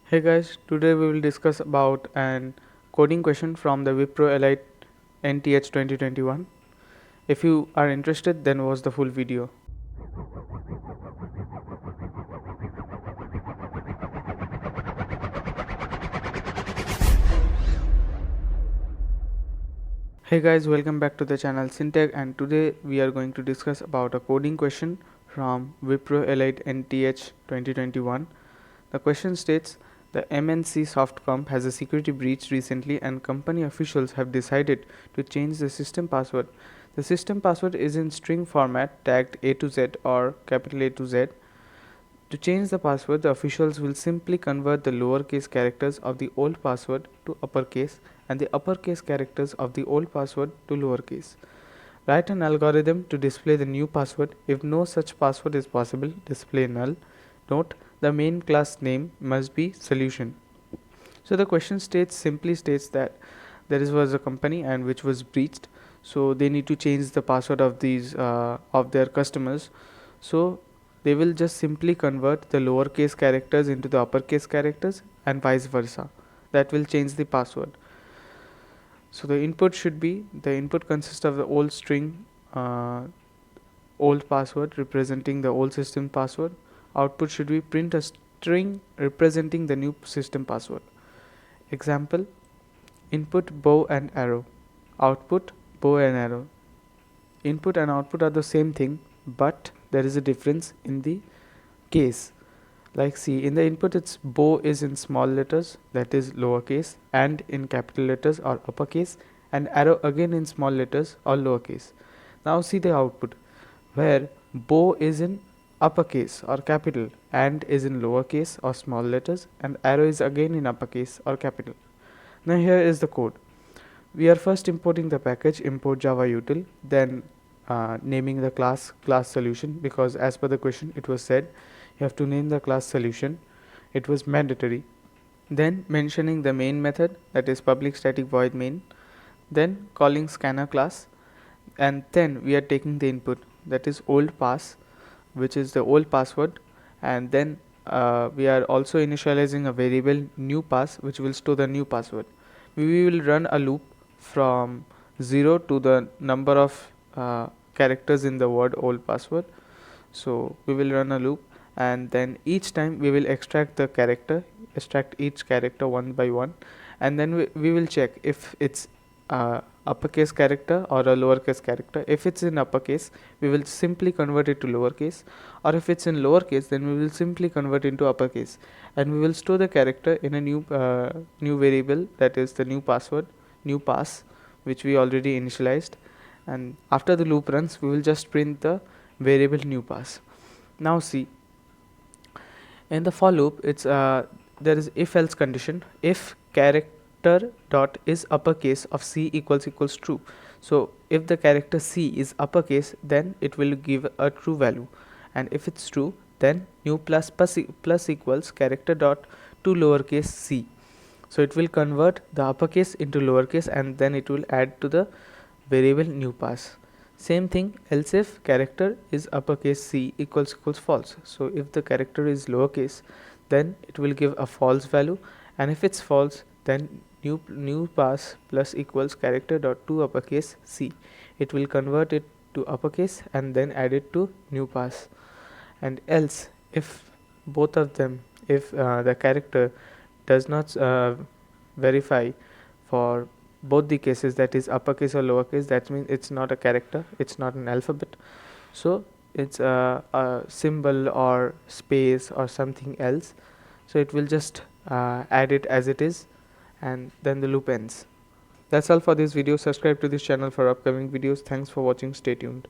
Hey guys, today we will discuss about an coding question from the Wipro Elite NTH 2021. If you are interested, then watch the full video. Hey guys, welcome back to the channel Syntech, and today we are going to discuss about a coding question from Wipro Elite NTH 2021. The question states, the MNC Softcom has a security breach recently and company officials have decided to change the system password. The system password is in string format tagged A to Z or capital A to Z. To change the password, the officials will simply convert the lowercase characters of the old password to uppercase and the uppercase characters of the old password to lowercase. Write an algorithm to display the new password. If no such password is possible, display null. Note, the main class name must be solution. So the question simply states that there was a company and which was breached, so they need to change the password of these of their customers. So they will just simply convert the lowercase characters into the uppercase characters and vice versa. That will change the password. So the input consists of the old string, old password representing the old system password. Output should be print a string representing the new system password. Example: input bow and arrow, output bow and arrow. Input and output are the same thing, but there is a difference in the case. Like, see, in the input it's bow is in small letters, that is lowercase, and in capital letters or uppercase, and arrow again in small letters or lowercase. Now see the output, where bow is in uppercase or capital, and is in lowercase or small letters, and arrow is again in uppercase or capital. Now here is the code. We are first importing the package import java util, then naming the class solution, because as per the question it was said you have to name the class solution. It was mandatory. Then mentioning the main method, that is public static void main, then calling scanner class, and then we are taking the input, that is old pass, which is the old password, and then we are also initializing a variable new pass which will store the new password. We will run a loop from 0 to the number of characters in the word old password. So we will run a loop, and then each time we will extract each character one by one, and then we will check if it's uppercase character or a lowercase character. If it's in uppercase, we will simply convert it to lowercase, or if it's in lowercase, then we will simply convert into uppercase, and we will store the character in a new variable, that is the new pass, which we already initialized. And after the loop runs, we will just print the variable new pass. Now see, in the for loop, it's there is if else condition. If character dot is uppercase of c equals true, so if the character c is uppercase, then it will give a true value, and if it's true, then new plus equals character dot to lowercase c. So it will convert the uppercase into lowercase, and then it will add to the variable new pass. Same thing else if character is uppercase c equals false. So if the character is lowercase, then it will give a false value, and if it's false, then new pass plus equals character dot to uppercase c. It will convert it to uppercase and then add it to new pass. And else if both of them, if the character does not verify for both the cases, that is uppercase or lowercase, that means it's not a character, it's not an alphabet, so it's a symbol or space or something else. So it will just add it as it is, and then the loop ends. That's all for this video. Subscribe to this channel for upcoming videos. Thanks for watching. Stay tuned.